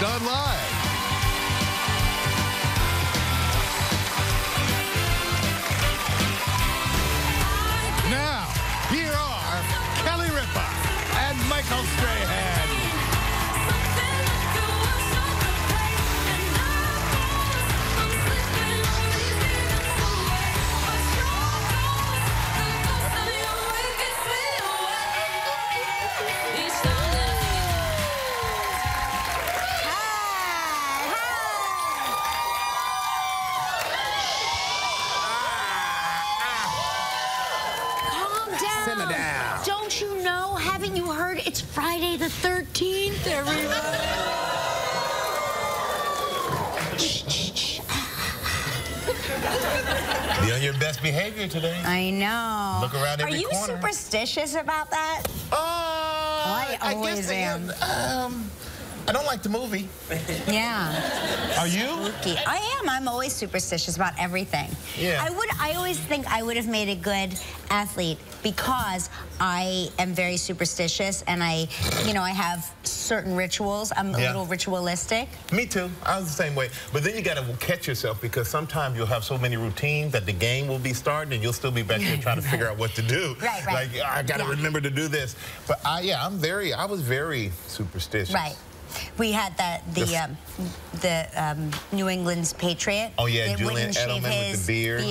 on Live. Now, here are Kelly Ripa and Michael Strahan. Simmer down. Don't you know? Haven't you heard? It's Friday the 13th, everyone. Be on your best behavior today. I know. Look around every corner. Are you superstitious about that? I always guess am. I don't like the movie. Yeah. Are you? Spooky. I am. I'm always superstitious about everything. Yeah. I always think I would have made a good athlete because I am very superstitious and I have certain rituals. I'm a little ritualistic. Me too. I was the same way. But then you got to catch yourself because sometimes you'll have so many routines that the game will be starting and you'll still be back there trying to figure out what to do. Right. Like, I got to remember to do this. But I was very superstitious. Right. We had the New England's Patriot. Oh yeah, they Julian Edelman with the beard.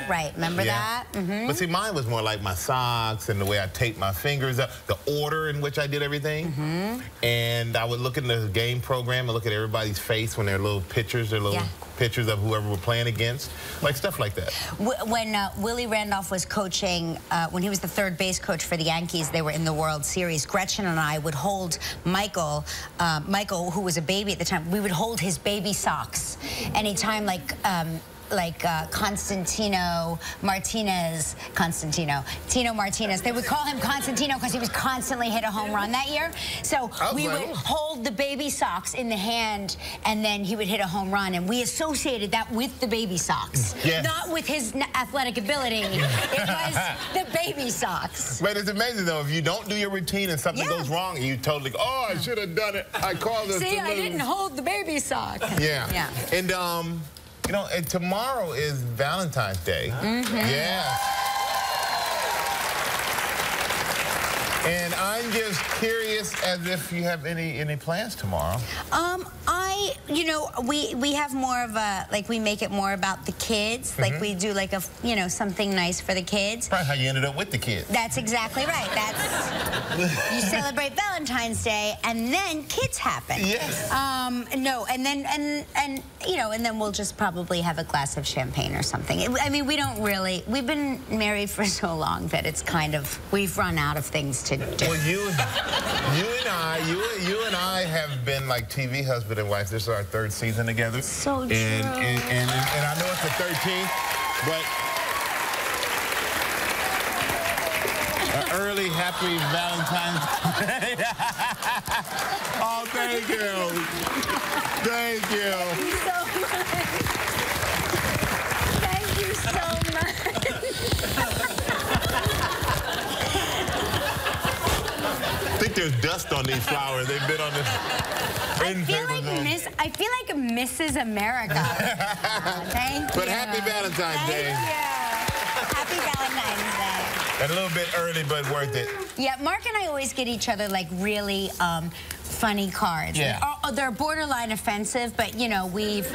Right, remember that? But see, mine was more like my socks and the way I taped my fingers up, the order in which I did everything. And I would look in the game program and look at everybody's face when their little pictures, pictures of whoever we're playing against, like stuff like that. When Willie Randolph was coaching, when he was the third base coach for the Yankees, they were in the World Series. Gretchen and I would hold Michael, who was a baby at the time, we would hold his baby socks anytime Tino Martinez, they would call him Constantino because he was constantly hit a home run that year. So we would hold the baby socks in the hand and then he would hit a home run, and we associated that with the baby socks. Not with his athletic ability. It was the baby socks. But it's amazing though, if you don't do your routine and something goes wrong and you totally go, oh, I should have done it. I called this. See, I didn't hold the baby sock. Yeah. And and tomorrow is Valentine's Day. Yeah. And I'm just curious as if you have any plans tomorrow. We have more of a, we make it more about the kids. Like we do something nice for the kids. Probably how you ended up with the kids. That's exactly right. You celebrate Valentine's Day and then kids happen. Yes. And then we'll just probably have a glass of champagne or something. I mean, we've been married for so long that it's we've run out of things to do. Well, you and I have been like TV husband and wife. This is our third season together. So true. And I know it's the 13th, but an early happy Valentine's Day. Oh, thank you. Thank you. Thank you so much. I think there's dust on these flowers. They've been on this. I feel like Mrs. America. Thank you. But happy Valentine's Day. Thank you. Happy Valentine's Day. And a little bit early, but worth it. Yeah, Mark and I always get each other really funny cards. Yeah. They're borderline offensive, but we've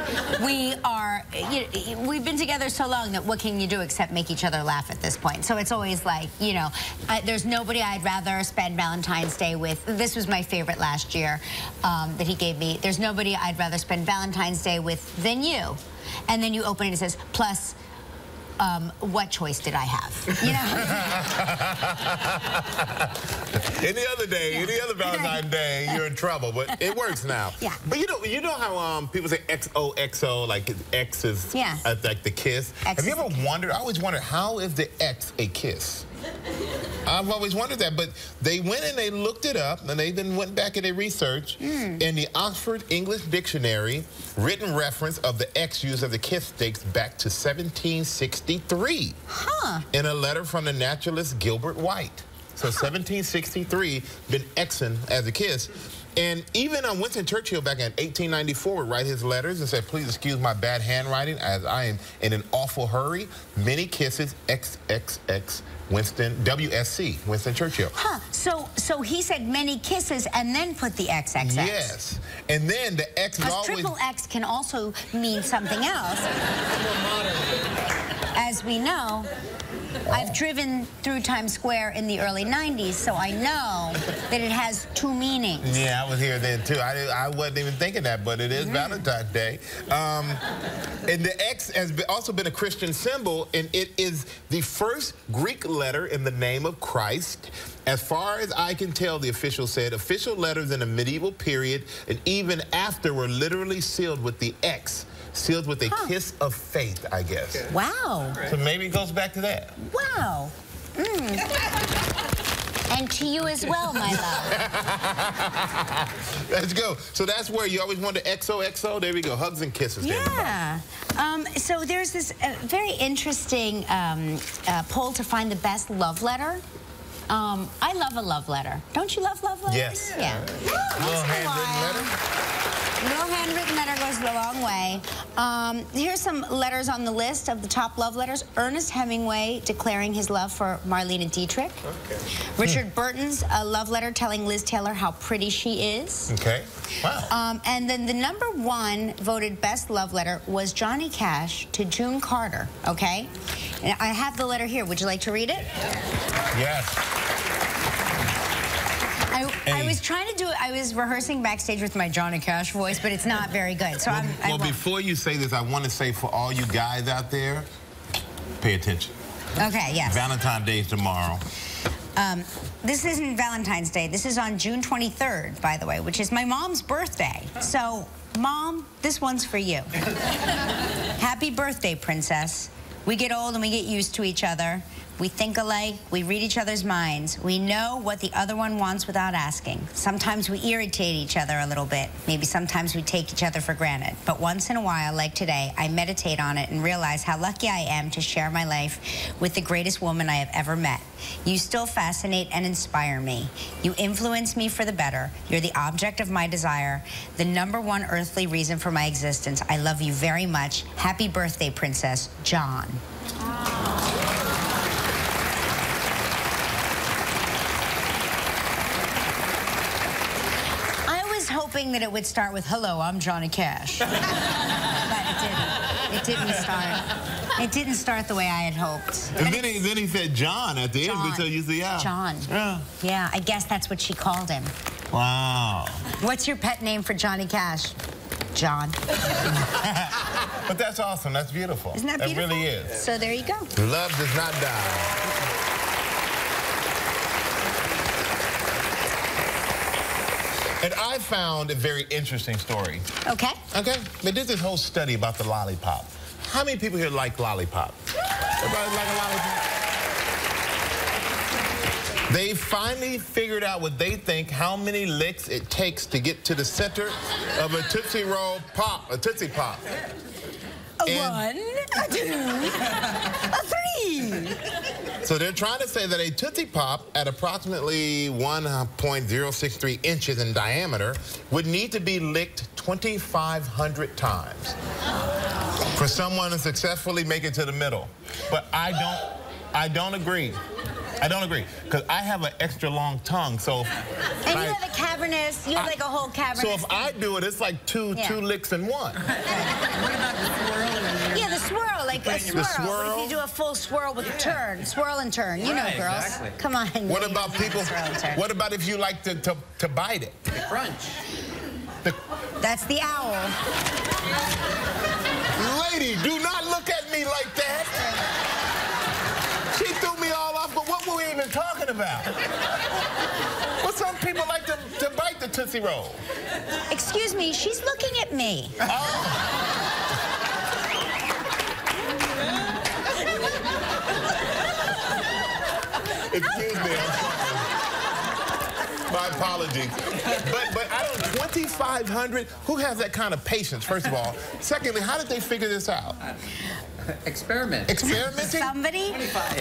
been together so long that what can you do except make each other laugh at this point? So it's always there's nobody I'd rather spend Valentine's Day with. This was my favorite last year that he gave me. There's nobody I'd rather spend Valentine's Day with than you. And then you open it and it says, plus, what choice did I have? Any other day, any other Valentine's Day, you're in trouble. But it works now. Yeah. But you know how people say XOXO, like X is like the kiss. Have you ever wondered? I always wondered, how is the X a kiss? I've always wondered that, but they went and they looked it up, and they then went back and they researched. In the Oxford English Dictionary, written reference of the X used as a kiss dates back to 1763. In a letter from the naturalist Gilbert White. So 1763, been Xing as a kiss. And even Winston Churchill back in 1894 would write his letters and said, please excuse my bad handwriting as I am in an awful hurry. Many kisses, XXX, Winston, WSC, Winston Churchill. Huh, so he said many kisses and then put the XXX. Yes, and then the X is always... triple X can also mean something else. As we know, I've driven through Times Square in the early 90s, so I know that it has two meanings. Yeah, I was here then, too. I wasn't even thinking that, but it is Valentine's Day. And the X has also been a Christian symbol, and it is the first Greek letter in the name of Christ. As far as I can tell, the official said, official letters in the medieval period and even after were literally sealed with the X. Sealed with a kiss of faith, I guess. Okay. Wow. So maybe it goes back to that. Wow. And to you as well, my love. Let's go. So that's where you always wanted XOXO. There we go. Hugs and kisses. Yeah. So there's this very interesting poll to find the best love letter. I love a love letter. Don't you love love letters? Yes. Yeah. Little handwritten letter. Little handwritten letter goes a long way. Here's some letters on the list of the top love letters. Ernest Hemingway declaring his love for Marlene Dietrich. Okay. Richard Burton's love letter telling Liz Taylor how pretty she is. Okay. Wow. And then the #1 voted best love letter was Johnny Cash to June Carter. Okay. And I have the letter here. Would you like to read it? Yes. I was trying to do it. I was rehearsing backstage with my Johnny Cash voice, but it's not very good. So well, before you say this, I want to say for all you guys out there, pay attention. Okay, yes. Valentine's Day is tomorrow. This isn't Valentine's Day. This is on June 23rd, by the way, which is my mom's birthday. So, Mom, this one's for you. Happy birthday, Princess. We get old and we get used to each other. We think alike, we read each other's minds. We know what the other one wants without asking. Sometimes we irritate each other a little bit. Maybe sometimes we take each other for granted. But once in a while, like today, I meditate on it and realize how lucky I am to share my life with the greatest woman I have ever met. You still fascinate and inspire me. You influence me for the better. You're the object of my desire, the #1 earthly reason for my existence. I love you very much. Happy birthday, Princess. John. Hoping that it would start with, hello, I'm Johnny Cash. But it didn't. It didn't start. It didn't start the way I had hoped. And then he said John at the end until you see out. John. Yeah. Yeah, I guess that's what she called him. Wow. What's your pet name for Johnny Cash? John. But that's awesome. That's beautiful. Isn't that beautiful? That really is. So there you go. Love does not die. And I found a very interesting story. Okay. Okay? They did this whole study about the lollipop. How many people here like lollipop? Everybody like a lollipop? They finally figured out what they think, how many licks it takes to get to the center of a Tootsie Roll Pop, a Tootsie Pop. A 1, a 2, a 3. So they're trying to say that a Tootsie Pop at approximately 1.063 inches in diameter would need to be licked 2,500 times for someone to successfully make it to the middle. But I don't agree. I don't agree, because I have an extra long tongue, so... And you have a cavernous, you have like a whole cavernous... So if I do it, it's like two licks in one. What about the swirl? Yeah, the swirl, like a swirl. The swirl? What if you do a full swirl with a turn? Swirl and turn, you know, girls. Exactly. Come on. What about people... What about if you like to bite it? The crunch. That's the owl. Lady, do not look at me like that. She threw me all off, but what were we even talking about? Well, some people like to bite the Tootsie Roll. Excuse me, she's looking at me. Oh. Excuse me, I'm sorry. My apologies. But I don't, 2,500? Who has that kind of patience, first of all? Secondly, how did they figure this out? Experiment. Experimenting? Somebody?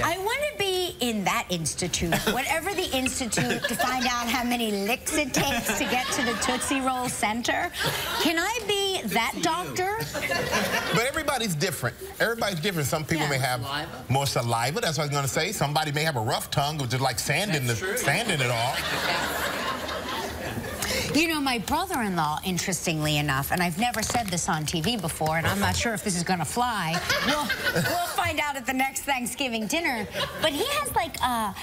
I want to be in that institute. Whatever the institute to find out how many licks it takes to get to the Tootsie Roll center. Can I be that doctor? But everybody's different. Everybody's different. Some people may have more saliva. That's what I was going to say. Somebody may have a rough tongue, which is like sand in it all. You know, my brother-in-law, interestingly enough, and I've never said this on TV before, and I'm not sure if this is going to fly. We'll find out at the next Thanksgiving dinner. But he has, like,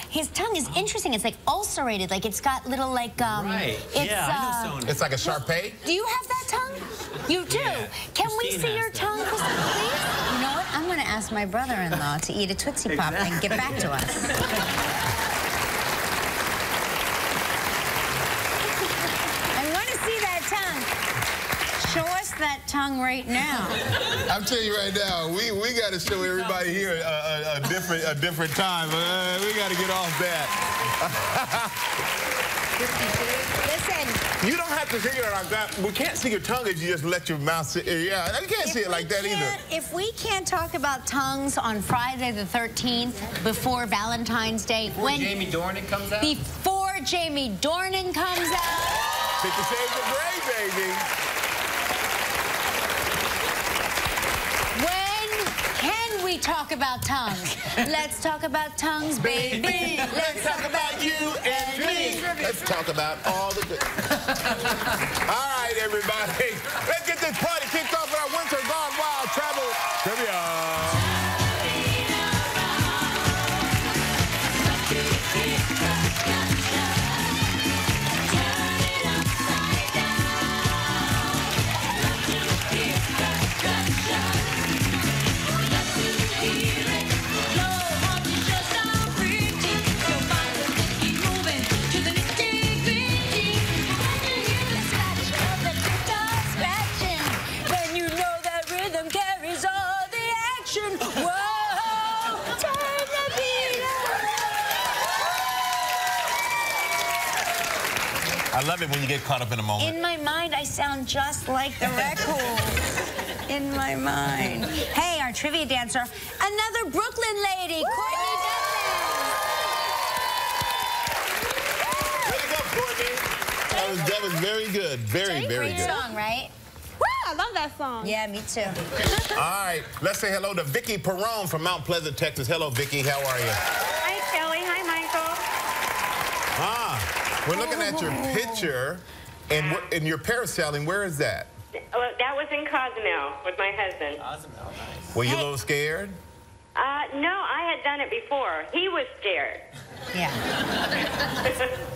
his tongue is interesting. It's, like, ulcerated. Like, it's got little, like, Right. I know it's like a Shar-Pei? Do you have that tongue? You do? Yeah. Can we see your tongue, Kristen, please? You know what? I'm going to ask my brother-in-law to eat a Tootsie Pop and get back to us. Show us that tongue right now. I'm telling you right now, we got to show everybody here a different time. We got to get off that. Listen. You don't have to figure it like that. We can't see your tongue if you just let your mouth sit. Yeah, you can't see it like that either. If we can't talk about tongues on Friday the 13th before Valentine's Day, when Jamie Dornan comes out? Before Jamie Dornan comes out. 50 Shades of Grey, baby. We talk about tongues. Let's talk about tongues, baby. Let's talk about you and me. Let's talk about all the good. All right, everybody. Let's get this party kicked off with our Winter Gone Wild Travel Trivia. I love it when you get caught up in a moment. In my mind, I sound just like the record. In my mind. Hey, our trivia dancer, another Brooklyn lady, Courtney Way to go, Courtney. That was very good. Very, very good. Song, right? Woo, I love that song. Yeah, me too. All right, let's say hello to Vicki Perrone from Mount Pleasant, Texas. Hello, Vicki. How are you? Hi, Kelly. Hi, Michael. We're looking at your picture, and your parasailing. Where is that? Well, that was in Cozumel with my husband. Cozumel, nice. Were you a little scared? No, I had done it before. He was scared. Yeah.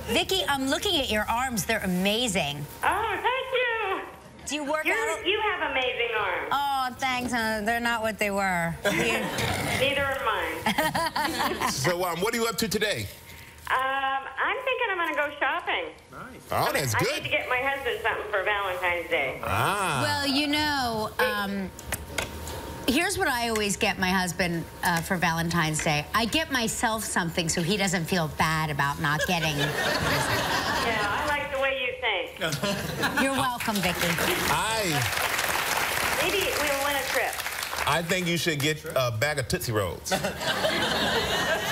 Vicki, I'm looking at your arms. They're amazing. Oh, thank you. Do you work out? You have amazing arms. Oh, thanks. They're not what they were. Neither are mine. So, what are you up to today? I'm thinking I'm going to go shopping. Nice. Oh, that's good. I need to get my husband something for Valentine's Day. Ah. Well, you know, here's what I always get my husband for Valentine's Day. I get myself something so he doesn't feel bad about not getting. Yeah, I like the way you think. You're welcome, Vicki. Maybe we'll win a trip. I think you should get a bag of Tootsie Rolls.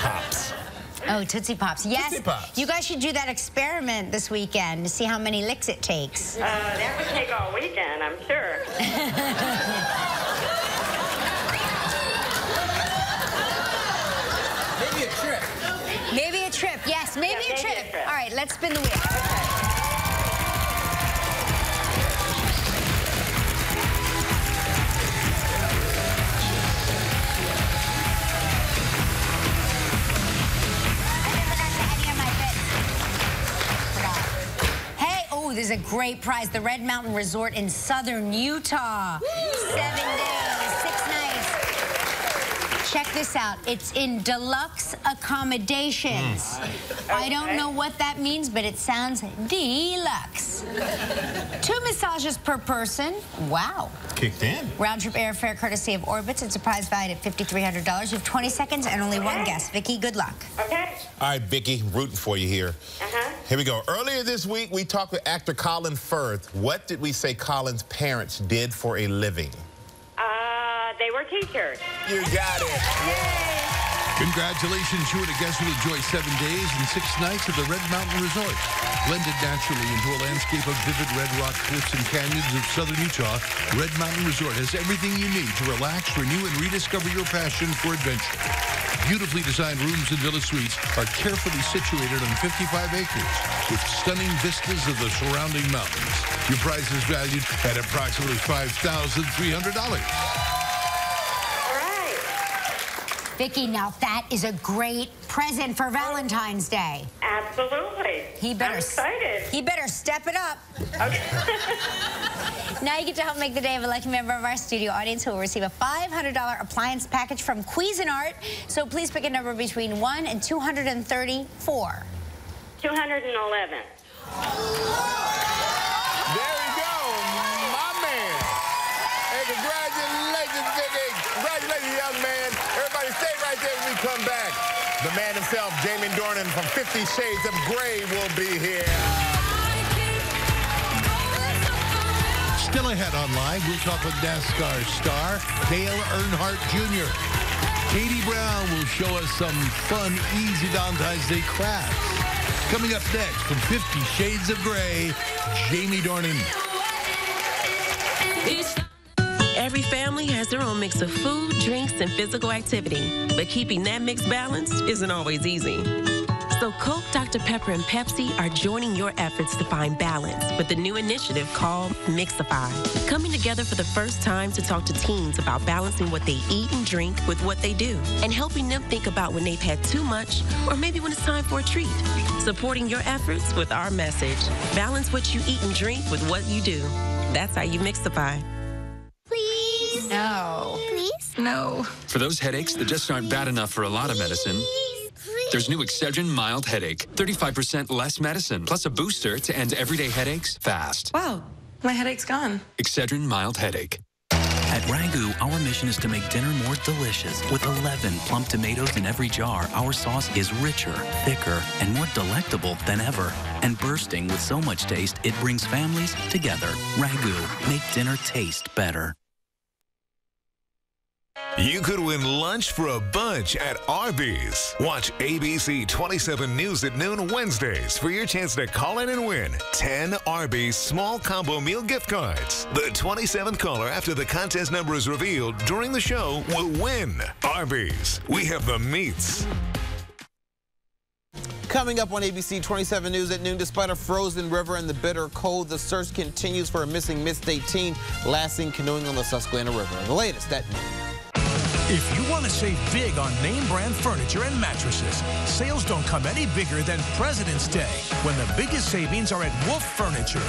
Pops. Oh, Tootsie Pops. Yes. Tootsie Pops. You guys should do that experiment this weekend to see how many licks it takes. That would take all weekend, I'm sure. Maybe a trip. Maybe a trip. Yes, maybe a trip. All right, let's spin the wheel. Okay. There's a great prize. The Red Mountain Resort in southern Utah. 7 days, 6 nights. Check this out. It's in deluxe accommodations. I don't know what that means, but it sounds deluxe. 2 massages per person. Wow. Kicked in. Round-trip airfare courtesy of Orbitz. It's a prize valued at $5,300. You have 20 seconds and only one guess. Vicki, good luck. Okay. All right, Vicki, rooting for you here. Uh-huh. Here we go. Earlier this week, we talked with actor Colin Firth. What did we say Colin's parents did for a living? They were teachers. You got it. Yay. Congratulations, you and a guest will enjoy 7 days and 6 nights at the Red Mountain Resort. Blended naturally into a landscape of vivid red rock cliffs and canyons of southern Utah, Red Mountain Resort has everything you need to relax, renew, and rediscover your passion for adventure. Beautifully designed rooms and villa suites are carefully situated on 55 acres with stunning vistas of the surrounding mountains. Your price is valued at approximately $5,300. Vicki, now that is a great present for Valentine's Day. Absolutely. I'm excited. He better step it up. Okay. Now you get to help make the day of a lucky member of our studio audience who will receive a $500 appliance package from Cuisinart. So please pick a number between 1 and 234. 211. There you go, my man. Hey, congratulations, Vicki. Congratulations, young man. Everybody stay right there when we come back. The man himself, Jamie Dornan from 50 Shades of Grey will be here. Still ahead on Live, we'll talk with NASCAR star Dale Earnhardt Jr. Katie Brown will show us some fun, easy Valentine's Day crafts. Coming up next from 50 Shades of Grey, Jamie Dornan. Every family has their own mix of food, drinks, and physical activity. But keeping that mix balanced isn't always easy. So Coke, Dr. Pepper, and Pepsi are joining your efforts to find balance with the new initiative called Mixify. Coming together for the first time to talk to teens about balancing what they eat and drink with what they do, and helping them think about when they've had too much or maybe when it's time for a treat. Supporting your efforts with our message. Balance what you eat and drink with what you do. That's how you Mixify. Please. No. Please. No. For those headaches that just aren't bad enough for a lot of medicine, there's new Excedrin Mild Headache. 35% less medicine, plus a booster to end everyday headaches fast. Wow, my headache's gone. Excedrin Mild Headache. At Ragu, our mission is to make dinner more delicious. With 11 plump tomatoes in every jar, our sauce is richer, thicker, and more delectable than ever. And bursting with so much taste, it brings families together. Ragu, make dinner taste better. You could win lunch for a bunch at Arby's. Watch ABC 27 News at noon Wednesdays for your chance to call in and win 10 Arby's small combo meal gift cards. The 27th caller after the contest number is revealed during the show will win. Arby's, we have the meats. Coming up on ABC 27 News at noon, despite a frozen river and the bitter cold, the search continues for a missing Mid-State teen last seen canoeing on the Susquehanna River. The latest at noon. If you want to save big on name brand furniture and mattresses, sales don't come any bigger than President's Day, when the biggest savings are at Wolf Furniture.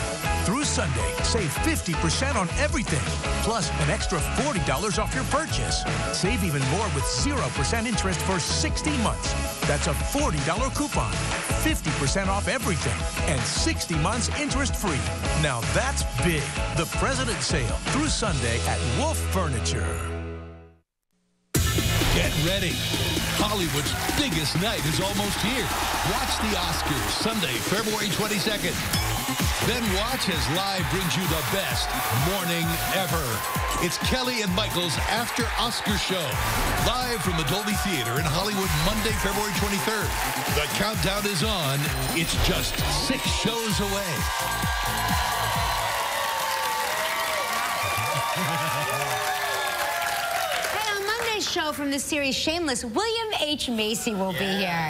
Through Sunday, save 50% on everything, plus an extra $40 off your purchase. Save even more with 0% interest for 60 months. That's a $40 coupon, 50% off everything, and 60 months interest-free. Now that's big. The President's Sale through Sunday at Wolf Furniture. Get ready. Hollywood's biggest night is almost here. Watch the Oscars Sunday, February 22nd. Then watch as Live brings you the best morning ever. It's Kelly and Michael's After Oscar Show. Live from the Dolby Theater in Hollywood, Monday, February 23rd. The countdown is on. It's just 6 shows away. Show from the series Shameless, William H. Macy will be here.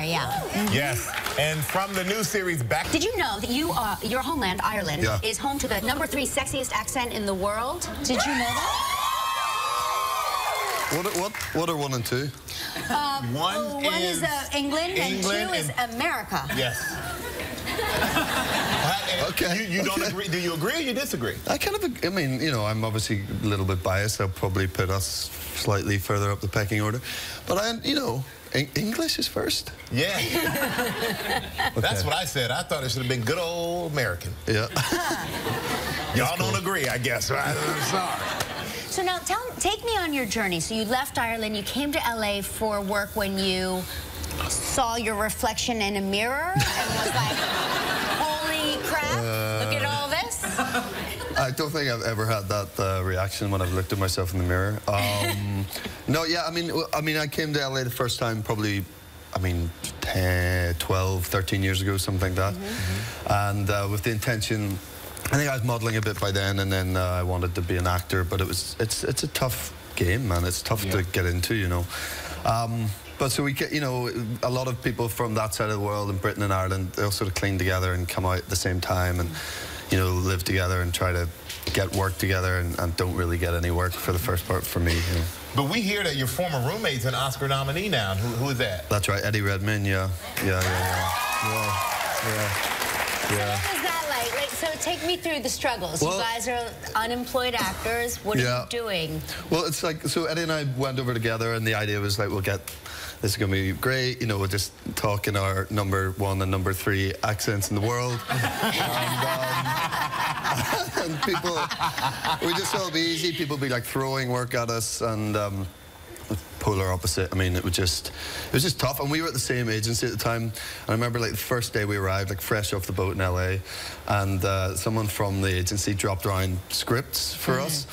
Yes, and from the new series Back. Did you know that your homeland, Ireland, is home to the #3 sexiest accent in the world? Did you know that? What are 1 and 2? One is England, and 2 is America. Yes. Okay. You don't agree? Do you agree or you disagree? I mean, you know, I'm obviously a little bit biased. I'll probably put us slightly further up the pecking order. But, you know, English is first. Yeah. That's what I said. I thought it should have been good old American. Yeah. Y'all don't agree, I guess, right? I'm sorry. So now, take me on your journey. So you left Ireland, you came to LA for work when you saw your reflection in a mirror and was like, holy crap, look at all this? I don't think I've ever had that reaction when I've looked at myself in the mirror. No, yeah, I mean, I came to LA the first time probably, 10, 12, 13 years ago, something like that. And with the intention, I think I was modeling a bit by then, and then I wanted to be an actor, but it's a tough game, man. It's tough to get into, you know. But so we get, you know, a lot of people from that side of the world in Britain and Ireland, they all sort of cling together and come out at the same time and, you know, live together and try to get work together and don't really get any work for the first part for me. You know. But we hear that your former roommate's an Oscar nominee now. Who is that? That's right, Eddie Redmayne, yeah. So what was that like? So take me through the struggles. Well, you guys are unemployed actors. What are you doing? Well, it's like, so Eddie and I went over together, and the idea was like, this is going to be great. You know, we'll just talk in our #1 and #3 accents in the world. And people, we just thought it'd be easy. People would be like throwing work at us, and polar opposite. I mean, it was just tough. And we were at the same agency at the time. And I remember like the first day we arrived, like fresh off the boat in LA, and someone from the agency dropped around scripts for us.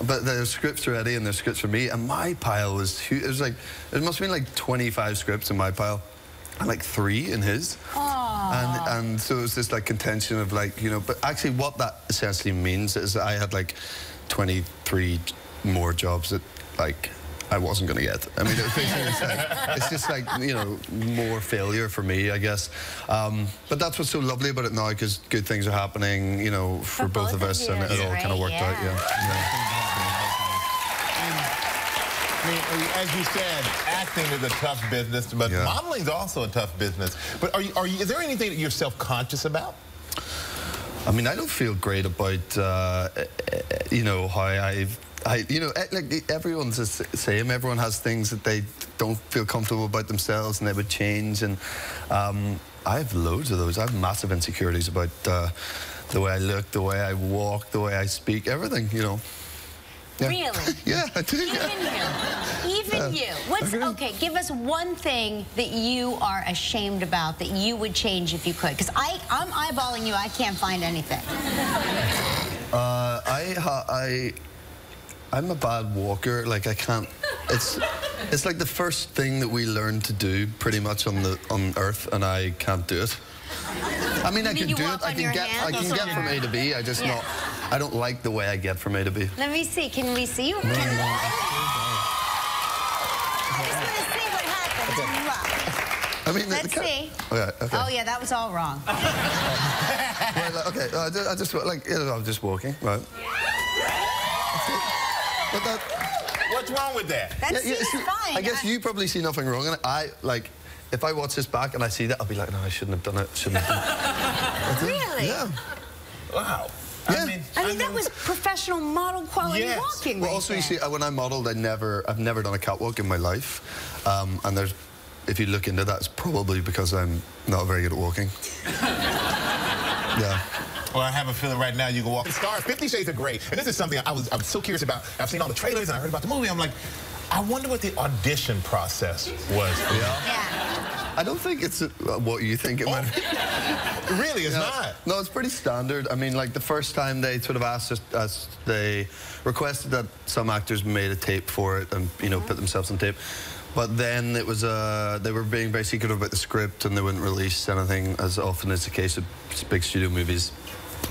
But there's scripts for Eddie and there's scripts for me, and my pile was huge. It was like, it must have been like 25 scripts in my pile, and like 3 in his. And so it was this like contention of like, you know, but actually what that essentially means is I had like 23 more jobs that like I wasn't going to get. I mean, it's just like, you know, more failure for me, I guess. But that's what's so lovely about it now, because good things are happening, you know, for both of us, and it all kind of worked out, I mean, as you said, acting is a tough business, but modeling is also a tough business. But is there anything that you're self-conscious about? I mean, I don't feel great about, you know, how you know, like everyone's the same. Everyone has things that they don't feel comfortable about themselves and they would change. And I have loads of those. I have massive insecurities about the way I look, the way I walk, the way I speak, everything, you know. Really? Yeah, I do. Even you. What's okay? Give us one thing that you are ashamed about that you would change if you could. Because I'm eyeballing you. I can't find anything. I'm a bad walker. Like I can't. It's like the first thing that we learn to do, pretty much on Earth, and I can't do it. I mean, I can do it. I can get from A to B. I just not. I don't like the way I get from A to B. Let me see. Can we see you? I just want to see what happens. I mean, let's see. Okay. Oh yeah, that was all wrong. Okay, I just like, you know, I'm just walking, right? But what's wrong with that? That seems fine. I guess you probably see nothing wrong in it. I like, if I watch this back and I see that, I'll be like, no, I shouldn't have done it. Shouldn't have done it. Really? Yeah. Wow. I mean, that was professional model quality walking. Well, also, you see, when I modeled, I've never done a catwalk in my life, and if you look into that, it's probably because I'm not very good at walking. Yeah. Well, I have a feeling right now you can walk the stars. 50 Shades of Grey. And this is something I'm so curious about. I've seen all the trailers and I heard about the movie. I'm like, I wonder what the audition process was for I don't think it's what you think it might be. Really, it's not? No, it's pretty standard. I mean, like the first time they sort of asked us, they requested that some actors made a tape for it and, you know, put themselves on tape. But then it was, they were being very secretive about the script and they wouldn't release anything, as often is the case of big studio movies.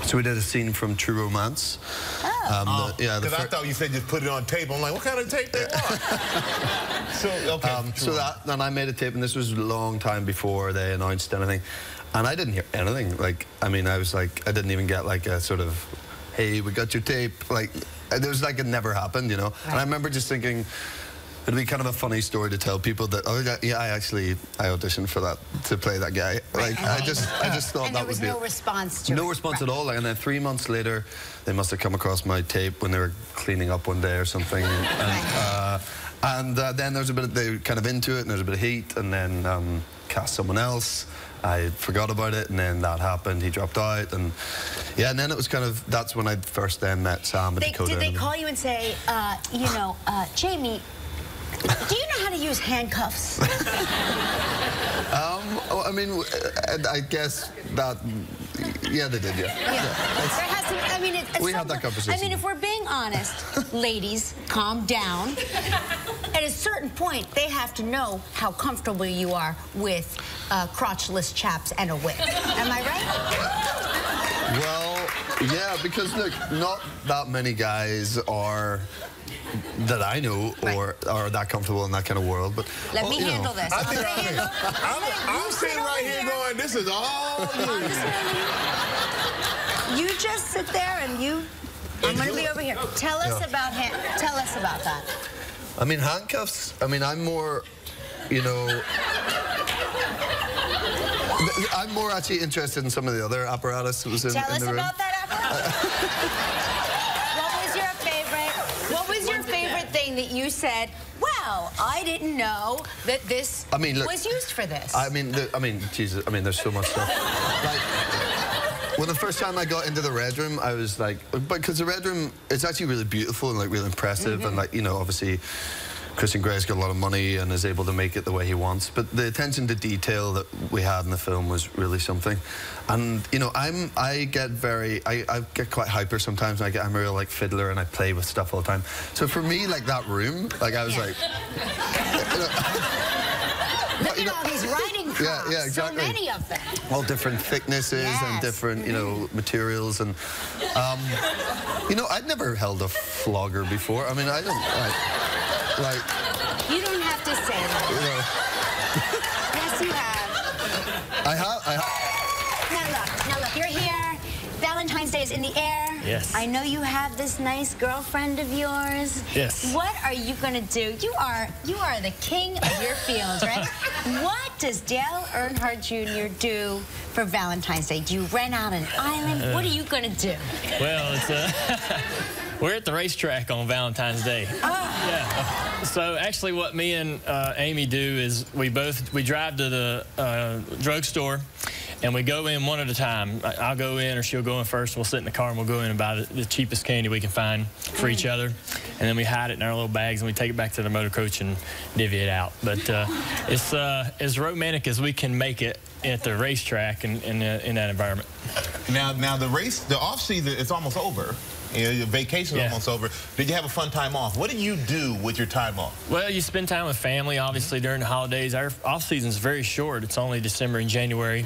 So we did a scene from True Romance. Because I thought you said just put it on tape. I'm like, what kind of tape they want? And I made a tape, and this was a long time before they announced anything. And I didn't hear anything. Like, I mean, I was like, I didn't even get like a sort of, hey, we got your tape. Like, there was like, it never happened, you know? Right. And I remember just thinking, it'd be kind of a funny story to tell people that, oh yeah, I auditioned for that, to play that guy. Like, I just thought that would be... And there was no response to it. No response at all. Like, and then 3 months later, they must have come across my tape when they were cleaning up one day or something. And then there's a bit of, they were kind of into it, and there's a bit of heat, and then cast someone else. I forgot about it, and then that happened. He dropped out, and yeah, and then it was kind of, that's when I first then met Sam at Dakota. Did they call you and say, you know, Jamie, do you know how to use handcuffs? I mean, I guess that, yeah, they did, yeah. There has to be, I mean, We had that conversation. I mean, if we're being honest, ladies, calm down. At a certain point, they have to know how comfortable you are with crotchless chaps and a whip. Am I right? Well, yeah, because look, not that many guys are that I know or are that comfortable in that kind of world. But let me handle this. I'm sitting right here going, this is all you. You just sit there and I'm going to be over here. Tell us about him. Tell us about that. I mean, handcuffs, I mean, I'm more, you know, I'm more actually interested in some of the other apparatus that was in the room. Tell us about that apparatus. What was your favorite thing that you said, wow, I didn't know that this was used for this? I mean, Jesus, I mean, there's so much stuff. Like, well, the first time I got into the Red Room, I was like, because the Red Room, it's actually really beautiful and like really impressive, and like, you know, obviously Christian Grey's got a lot of money and is able to make it the way he wants, but the attention to detail that we had in the film was really something. And you know, I get quite hyper sometimes. I'm a real like fiddler and I play with stuff all the time. So for me, like that room, like I was like, look at all these writing props. Yeah, exactly. So many of them. All different thicknesses and different, you know, materials. And, you know, I'd never held a flogger before. I mean, I don't, like... You don't have to say that. You know. Yes, you have. I have. Now look, you're here. Valentine's Day is in the air. Yes. I know you have this nice girlfriend of yours. Yes. What are you gonna do? You are the king of your field, right? What does Dale Earnhardt Jr. do for Valentine's Day? Do you rent out an island? What are you gonna do? Well, it's we're at the racetrack on Valentine's Day. Yeah. So actually, what me and Amy do is we drive to the drugstore. And we go in one at a time. I'll go in or she'll go in first. We'll sit in the car and we'll go in and buy the cheapest candy we can find for each other. And then we hide it in our little bags and we take it back to the motor coach and divvy it out. But it's as romantic as we can make it at the racetrack and in that environment. Now the off season is almost over. You know, your vacation is almost over. Did you have a fun time off? What do you do with your time off? Well, you spend time with family, obviously, during the holidays. Our off season is very short. It's only December and January.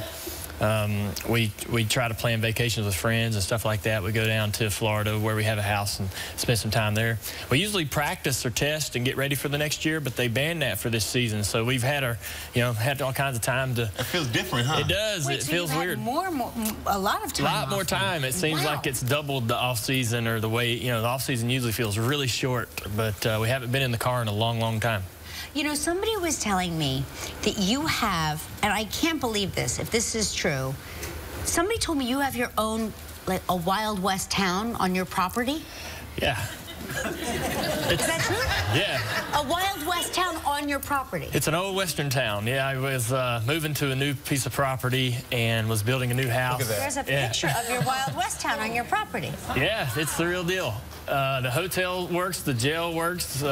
We try to plan vacations with friends and stuff like that. We go down to Florida where we have a house and spend some time there. We usually practice or test and get ready for the next year, but they banned that for this season. So we've had had all kinds of time to. It feels different, huh? It does. Wait, it so feels weird. A lot of time. A lot more time. It seems like it's doubled the off season, or the way the off season usually feels really short. But we haven't been in the car in a long, long time. You know, somebody was telling me that you have, and I can't believe this, if this is true, somebody told me you have your own, like, a Wild West town on your property? Yeah. Is that true? Yeah. A Wild West town on your property? It's an old Western town. Yeah, I was moving to a new piece of property and was building a new house. Look at that. There's a picture of your Wild West town on your property. Yeah, it's the real deal. The hotel works, the jail works.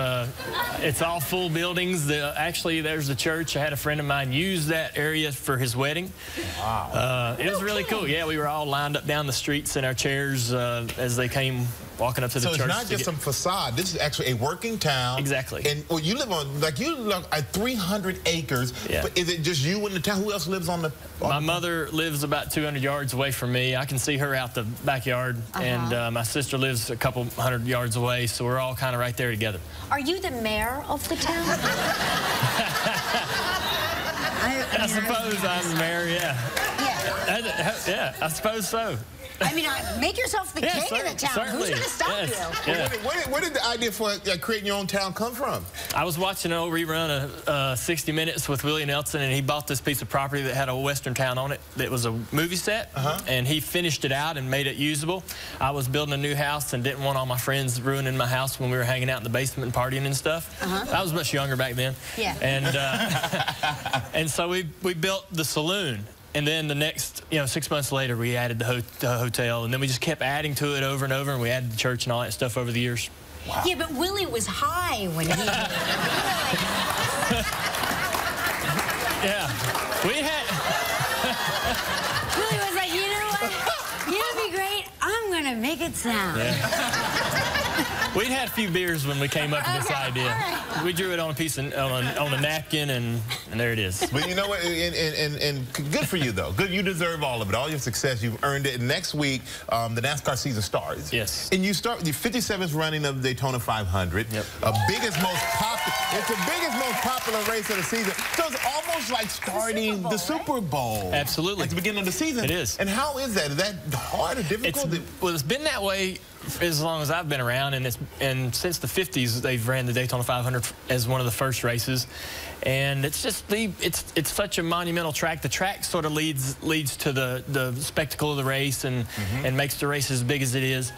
It's all full buildings. Actually, there's the church. I had a friend of mine use that area for his wedding. Wow. It was really cool. Yeah, we were all lined up down the streets in our chairs as they came walking up to the church. So it's not just some facade. This is actually a working town. Exactly. And you live on, you live at 300 acres. Yeah. But is it just you in the town? Who else lives on the... My mother lives about 200 yards away from me. I can see her out the backyard. And my sister lives a couple hundred yards away, so we're all kind of right there together. Are you the mayor of the town? I suppose I'm the mayor, yeah. Yeah, I suppose so. I mean, make yourself the king of the town. Certainly. Who's going to stop you? Yeah. Where did the idea for creating your own town come from? I was watching an old rerun of 60 Minutes with Willie Nelson, and he bought this piece of property that had a Western town on it that was a movie set, and he finished it out and made it usable. I was building a new house and didn't want all my friends ruining my house when we were hanging out in the basement and partying and stuff. I was much younger back then. Yeah. And so we built the saloon. And then the next, 6 months later, we added the hotel, and then we just kept adding to it over and over, and we added the church and all that stuff over the years. Wow. Yeah, but Willie was high when he... Yeah, we had... Willie was like, you know what? You'd be great. I'm going to make Make it sound. Yeah. We'd had a few beers when we came up with this idea. Right. We drew it on a piece of, on a napkin, and there it is. But you know what? And good for you, though. Good, you deserve all of it. All your success, you've earned it. And next week, the NASCAR season starts. Yes. And you start the 57th running of the Daytona 500. Yep. It's the biggest, most popular race of the season. So it's almost like starting the Super Bowl. Absolutely. At the beginning of the season. It is. And how is that? Is that hard or difficult? It's been that way as long as I've been around, and since the 50s they've ran the Daytona 500 as one of the first races, and it's just it's such a monumental track. The track sort of leads to the spectacle of the race and makes the race as big as it is.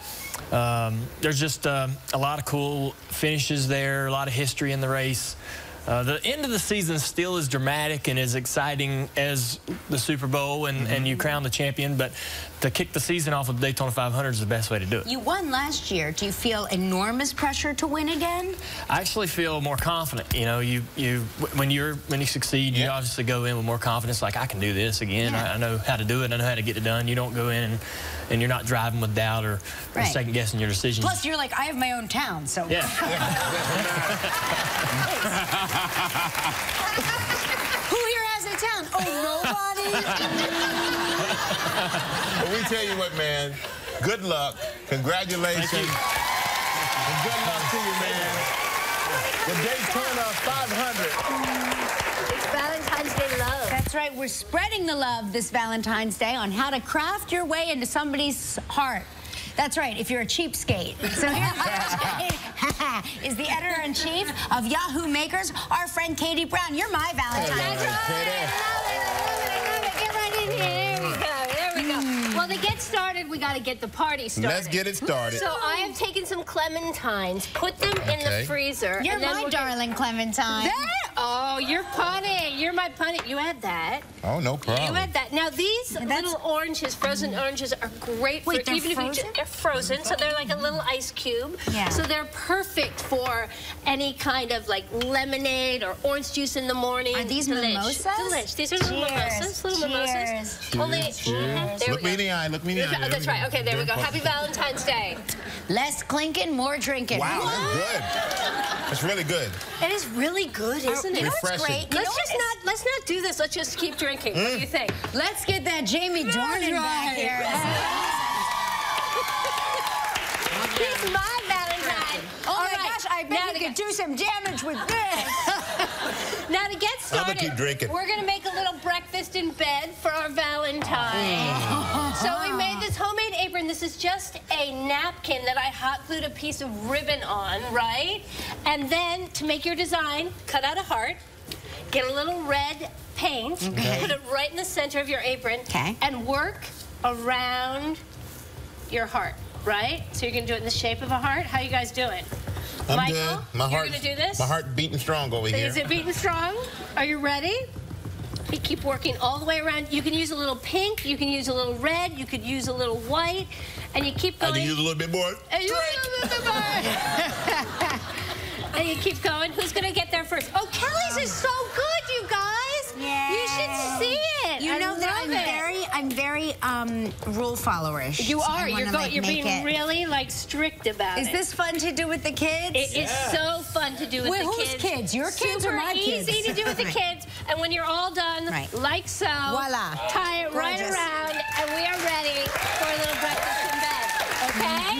There's just a lot of cool finishes there, a lot of history in the race. The end of the season still is dramatic and as exciting as the Super Bowl and you crown the champion, but to kick the season off with the Daytona 500 is the best way to do it. You won last year. Do you feel enormous pressure to win again? I actually feel more confident. You know, when you succeed, you obviously go in with more confidence, like, I can do this again. I know how to do it. I know how to get it done. You don't go in and you're not driving with doubt or second guessing your decisions. Plus, you're like, I have my own town, so. Yeah. Who here has a town? Oh, nobody? Well, we tell you what, man. Good luck. Congratulations. And good luck to you, man. The Daytona 500. It's Valentine's Day love. That's right. We're spreading the love this Valentine's Day on how to craft your way into somebody's heart. That's right, if you're a cheapskate. So here is the editor-in-chief of Yahoo Makers, our friend Katie Brown. You're my Valentine. That's right. I love it. Get right in here. There we go. There we go. Well, to get started, we got to get the party started. Let's get it started. So I have taken some clementines, put them in the freezer. You're my darling Clementine. Oh, you're punny. You're my punny. You had that. Oh, no problem. You had that. Now, these little oranges, frozen oranges, are great for they're even frozen? if you they're frozen, so they're like a little ice cube. Yeah. So they're perfect for any kind of like lemonade or orange juice in the morning. Are these mimosas? Delish. These are little mimosas. Little mimosas. Only there look me in the eye. Look me in the eye. Oh, that's right. Okay, there we go. Happy Valentine's Day. Less clinking, more drinking. Wow, that's good. That's really good. It is really good, isn't it? You know what's great? Let's not do this. Let's just keep drinking. What do you think? Let's get that Jamie Dornan back here. He's my Valentine. Oh my gosh, I bet you could do some damage with this. Now to get started, I'm gonna keep drinking. We're gonna make a little breakfast in bed for our Valentine. So we made this homemade apron. This is just a napkin that I hot glued a piece of ribbon on, right? And then to make your design, cut out a heart, get a little red paint, put it right in the center of your apron, and work around your heart, right? So you're gonna do it in the shape of a heart. How you guys doing? I'm Michael, good. My you're heart, gonna do this? My heart beating strong over here. Is it beating strong? Are you ready? You keep working all the way around. You can use a little pink, you can use a little red, you could use a little white, and you keep going. I can use a little bit more. And you use a little bit more. And you keep going. Who's gonna get there first? Oh, Kelly's is so good, you guys. Yeah. You should see it. You know that I'm very rule followerish. You are. So You're being really like strict about it. Is this fun to do with the kids? It is so fun to do with the whose kids. Kids? Your kids or my kids? Easy to do with the kids. And when you're all done, like so, voila, tie it right around, and we are ready for a little breakfast in bed. Okay?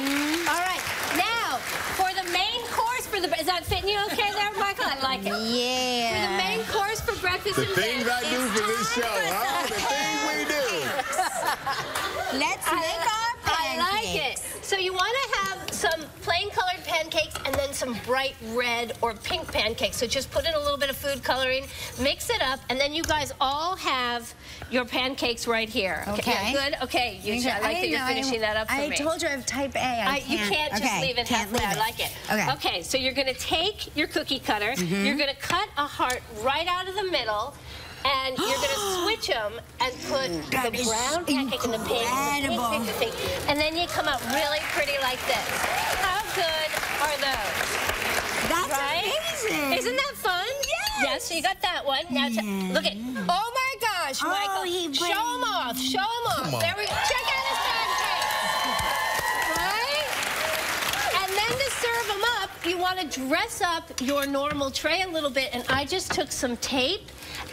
All right. Now, for the main course, is that fitting you okay there, Michael? I like it. Yeah. For the main course for breakfast in bed. The things I do for this show, huh? The things we do. Let's make our pancakes. I like it. So you want to have some plain colored pancakes and then some bright red or pink pancakes. So just put in a little bit of food coloring, mix it up, and then you guys all have your pancakes right here. Okay. Yeah, good? Okay. I like that you're finishing that up for me. I told you I have type A. You can't just leave it halfway. I like it. Okay, so you're going to take your cookie cutter. You're going to cut a heart right out of the middle. And you're going to switch them and put the brown pancake and the pink, and the pink. And then you come out really pretty like this. How good are those? That's amazing. Isn't that fun? Yes. Yes, so you got that one. Now, look at, oh my gosh, Michael. Show them off. Show them off. There we go. Check out his pancakes. you want to dress up your normal tray a little bit, and I just took some tape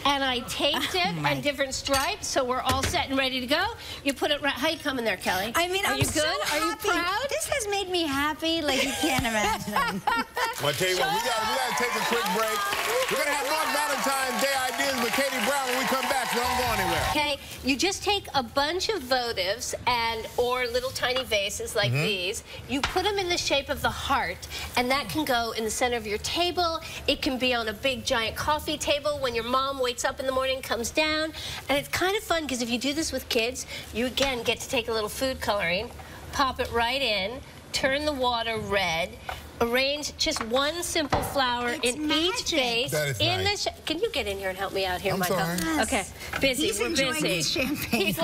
and I taped it in different stripes, so we're all set and ready to go. You put it right. How you coming there, Kelly? I mean, are you so good? Happy. Are you proud? This has made me happy like you can't imagine. Well, I tell you what, we got to take a quick break. We're going to have more Valentine's Day ideas with Katie Brown when we come back, so don't go anywhere. Okay, you just take a bunch of votives or little tiny vases like these. You put them in the shape of the heart, and that can go in the center of your table. It can be on a big giant coffee table when your mom wakes up in the morning, comes down, and it's kind of fun because if you do this with kids, you again get to take a little food coloring, pop it right in, turn the water red, arrange just one simple flower in each vase. That is nice. Can you get in here and help me out here, I'm Michael? sorry. Yes. Okay, busy. He's We're enjoying busy. his champagne. He's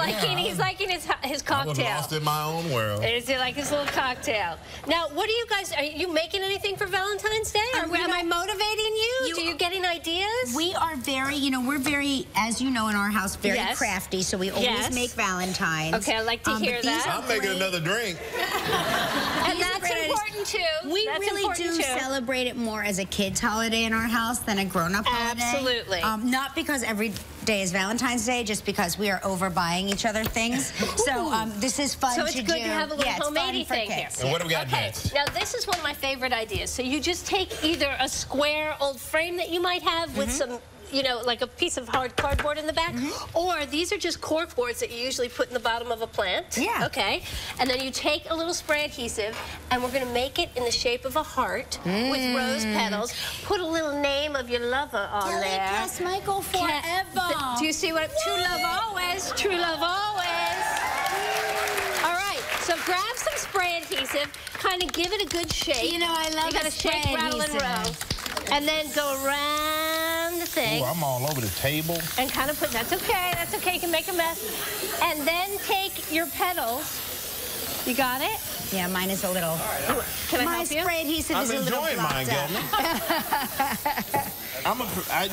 liking his cocktail. I was lost in my own world. Is it like his little cocktail? Now, what are you guys? Are you making anything for Valentine's Day? Am I motivating you? Are you getting ideas? We are very, we're very, as you know, in our house, very crafty. So we always make Valentines. Okay, I like to hear that. I'm making another drink. And that's important too. We really do celebrate it more as a kid's holiday in our house than a grown-up holiday. Absolutely. Not because every day is Valentine's Day, just because we are overbuying each other things. So this is fun to do. So it's good to have a little homemade thing here. And what do we got next? Now this is one of my favorite ideas. So you just take either a square old frame that you might have with some like a piece of hard cardboard in the back, or these are just cork boards that you usually put in the bottom of a plant. Yeah. Okay. And then you take a little spray adhesive, and we're going to make it in the shape of a heart with rose petals. Put a little name of your lover on Kelly there. plus Michael forever. Do you see what? True love always. True love always. All right. So grab some spray adhesive, kind of give it a good shake. I love You got to shake, rattle, and roll. And then go around the thing. Ooh, I'm all over the table. And kind of put, that's okay, you can make a mess. And then take your petals. You got it? Yeah, mine is a little. Can I My help you? spray adhesive is a little I'm enjoying mine, Gelman.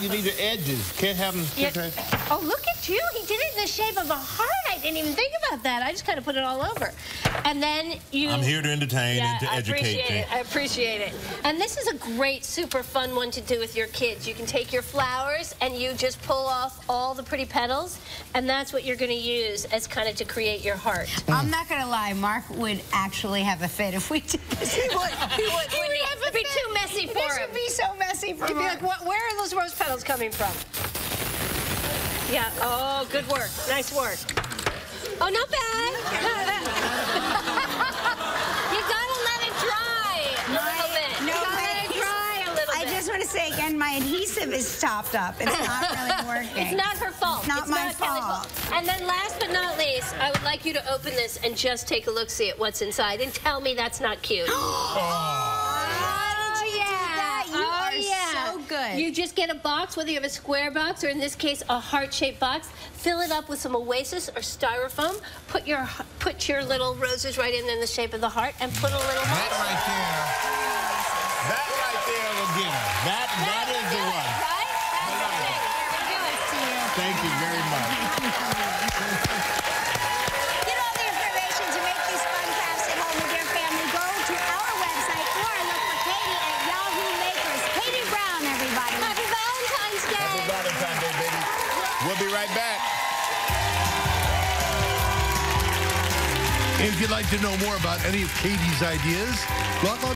You need the edges. Can't have them. Oh, look at you. He did it in the shape of a heart. I didn't even think about that. I just kind of put it all over. And then you... I'm here to entertain and to educate. I appreciate it. And this is a great, super fun one to do with your kids. You can take your flowers and you just pull off all the pretty petals, and that's what you're going to use as kind of to create your heart. I'm not going to lie. Mark would actually have a fit if we did this. He would. It'd be too messy for him. This would be so messy for him. He'd be like, where are those rose petals coming from? Yeah, oh, good work. Nice work. Oh, not bad. You gotta let it dry a little bit. No, let it dry a little bit. I just want to say again, my adhesive is topped up. It's not really working. It's not her fault. It's not my Kelly's fault. And then last but not least, I would like you to open this and just take a look-see at what's inside and tell me that's not cute. So good. You just get a box, whether you have a square box or in this case a heart-shaped box. Fill it up with some Oasis or styrofoam. Put your little roses right in the shape of the heart and put a little heart. That right there will get her. That is the one. Right? That's it. Thank you very much. Get all the information to make these fun crafts at home with your family. Go to our website or look for Katie at Yahoo Makers. Katie Brown, everybody. Happy Valentine's Day. Happy Valentine's Day, baby. We'll be right back. If you'd like to know more about any of Katie's ideas, log on